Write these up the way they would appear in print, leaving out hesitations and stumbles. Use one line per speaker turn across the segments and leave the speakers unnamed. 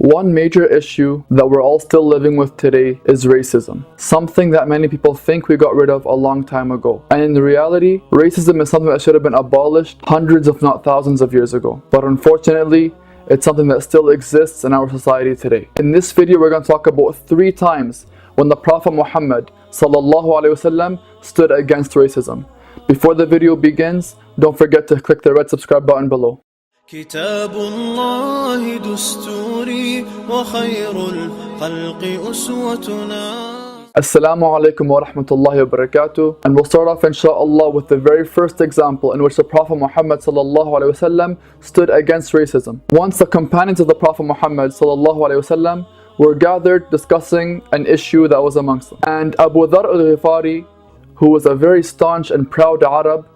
One major issue that we're all still living with today is racism. Something that many people think we got rid of a long time ago. And in reality, racism is something that should have been abolished hundreds if not thousands of years ago. But unfortunately, it's something that still exists in our society today. In this video, we're going to talk about 3 times when the Prophet Muhammad ﷺ stood against racism. Before the video begins, don't forget to click the red subscribe button below.
كتاب الله دستوري وخير الخلق أسوتنا.
Assalamu alaikum wa rahmatullahi wa barakatuh. And we'll start off inshallah with the very first example in which the Prophet Muhammad ﷺ stood against racism. Once the companions of the Prophet Muhammad ﷺ were gathered discussing an issue that was amongst them. And Abu Dharr al-Ghifari, who was a very staunch and proud Arab,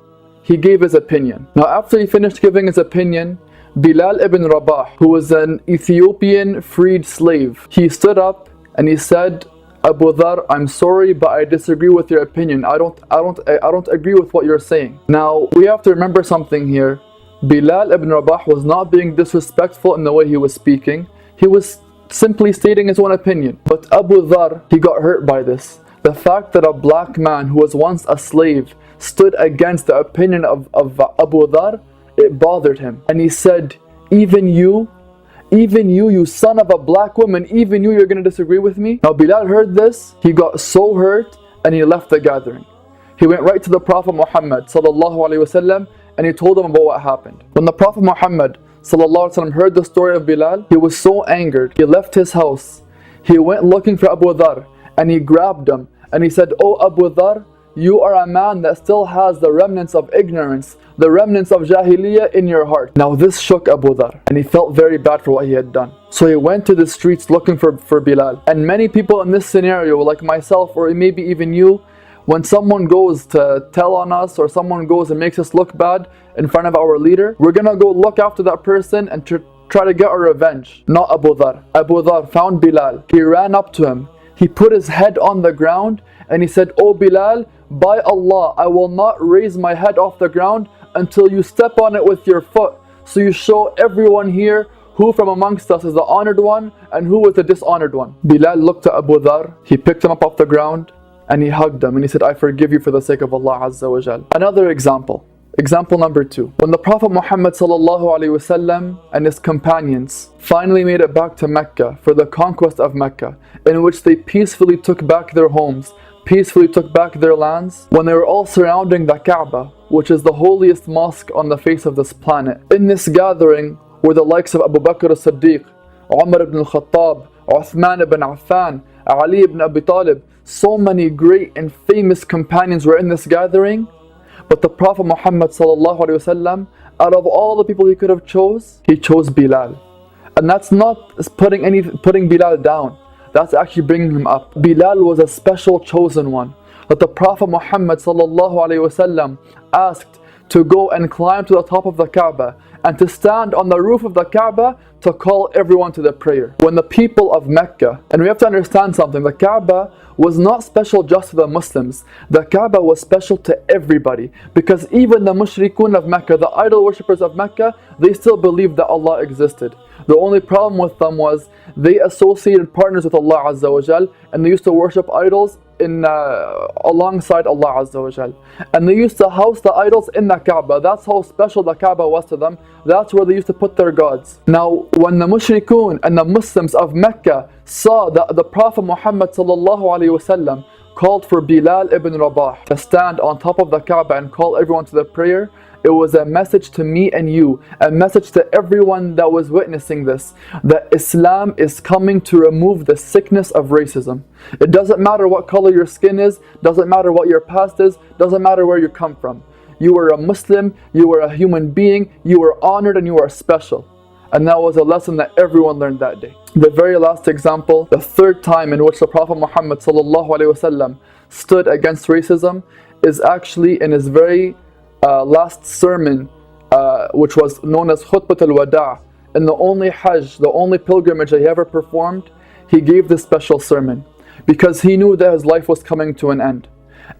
he gave his opinion. Now after he finished giving his opinion, Bilal ibn Rabah, who was an Ethiopian freed slave, he stood up and he said, Abu Dharr, I'm sorry, but I disagree with your opinion. I don't agree with what you're saying. Now we have to remember something here. Bilal ibn Rabah was not being disrespectful in the way he was speaking. He was simply stating his own opinion. But Abu Dharr, he got hurt by this. The fact that a black man who was once a slave stood against the opinion of Abu Dharr, it bothered him. And he said, even you, you son of a black woman, even you're going to disagree with me? Now Bilal heard this, he got so hurt and he left the gathering. He went right to the Prophet Muhammad ﷺ and he told him about what happened. When the Prophet Muhammad ﷺ heard the story of Bilal, he was so angered, he left his house. He went looking for Abu Dharr and he grabbed him and he said, Oh Abu Dharr, you are a man that still has the remnants of ignorance, the remnants of Jahiliyyah in your heart. Now this shook Abu Dharr and he felt very bad for what he had done. So he went to the streets looking for Bilal. And many people in this scenario, like myself or maybe even you, when someone goes to tell on us or someone goes and makes us look bad in front of our leader, we're gonna go look after that person and try to get our revenge. Not Abu Dharr. Abu Dharr found Bilal. He ran up to him. He put his head on the ground and he said, Oh Bilal, by Allah, I will not raise my head off the ground until you step on it with your foot. So you show everyone here who from amongst us is the honored one and who is the dishonored one. Bilal looked at Abu Dharr, he picked him up off the ground and he hugged him and he said, I forgive you for the sake of Allah Azza wa Jal. Another example. Example number 2. When the Prophet Muhammad ﷺ and his companions finally made it back to Mecca for the conquest of Mecca, in which they peacefully took back their homes, peacefully took back their lands, when they were all surrounding the Kaaba, which is the holiest mosque on the face of this planet. In this gathering were the likes of Abu Bakr as-Siddiq, Umar ibn al-Khattab, Uthman ibn Affan, Ali ibn Abi Talib. So many great and famous companions were in this gathering. But the Prophet Muhammad ﷺ, out of all the people he could have chose, he chose Bilal. And that's not putting Bilal down. That's actually bringing him up. Bilal was a special chosen one that the Prophet Muhammad ﷺ asked to go and climb to the top of the Kaaba and to stand on the roof of the Kaaba to call everyone to the prayer. When the people of Mecca, and we have to understand something, the Kaaba was not special just to the Muslims. The Kaaba was special to everybody, because even the mushrikun of Mecca, the idol worshippers of Mecca, they still believed that Allah existed. The only problem with them was they associated partners with Allah Azza wa Jal, and they used to worship idols alongside Allah Azza wa Jal. And they used to house the idols in the Kaaba. That's how special the Kaaba was to them. That's where they used to put their gods. Now when the mushrikun and the Muslims of Mecca saw that the Prophet Muhammad ﷺ called for Bilal ibn Rabah to stand on top of the Kaaba and call everyone to the prayer, it was a message to me and you, a message to everyone that was witnessing this, that Islam is coming to remove the sickness of racism. It doesn't matter what color your skin is, doesn't matter what your past is, doesn't matter where you come from. You are a Muslim, you are a human being, you are honored and you are special. And that was a lesson that everyone learned that day. The very last example, the 3rd time in which the Prophet Muhammad ﷺ stood against racism, is actually in his very last sermon, which was known as Khutbat al-Wada'. In the only Hajj, the only pilgrimage that he ever performed, he gave this special sermon because he knew that his life was coming to an end.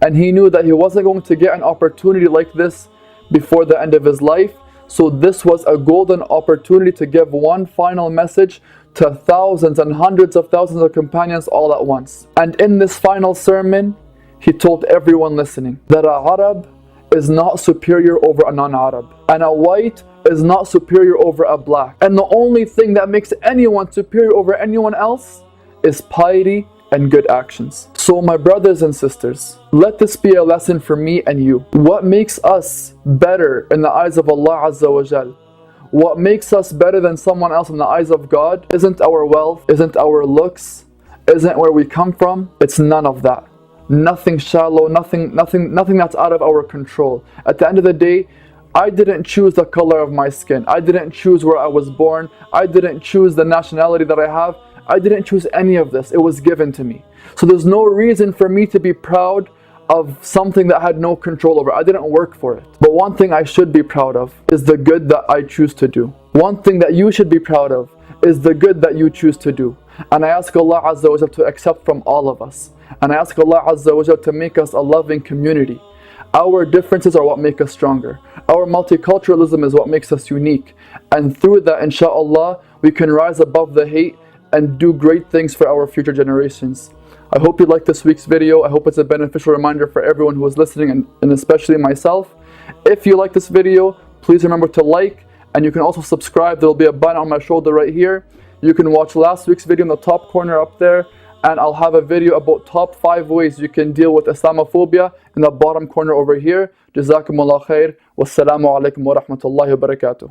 And he knew that he wasn't going to get an opportunity like this before the end of his life. So this was a golden opportunity to give one final message to thousands and hundreds of thousands of companions all at once. And in this final sermon, he told everyone listening that a Arab is not superior over a non-Arab, and a white is not superior over a black. And the only thing that makes anyone superior over anyone else is piety and good actions. So my brothers and sisters, let this be a lesson for me and you. What makes us better in the eyes of Allah Azza wa Jal, what makes us better than someone else in the eyes of God, isn't our wealth, isn't our looks, isn't where we come from. It's none of that. Nothing shallow, nothing that's out of our control. At the end of the day, I didn't choose the color of my skin. I didn't choose where I was born. I didn't choose the nationality that I have. I didn't choose any of this. It was given to me. So there's no reason for me to be proud of something that I had no control over. I didn't work for it. But one thing I should be proud of is the good that I choose to do. One thing that you should be proud of is the good that you choose to do. And I ask Allah Azza wa Jal to accept from all of us. And I ask Allah Azza wa Jal to make us a loving community. Our differences are what make us stronger. Our multiculturalism is what makes us unique. And through that, inshallah, we can rise above the hate and do great things for our future generations. I hope you liked this week's video. I hope it's a beneficial reminder for everyone who is listening, and especially myself. If you like this video, please remember to like, and you can also subscribe. There will be a button on my shoulder right here. You can watch last week's video in the top corner up there, and I'll have a video about top 5 ways you can deal with Islamophobia in the bottom corner over here. Jazakumullah khair. Wassalamu alaikum wa rahmatullahi wa barakatuh.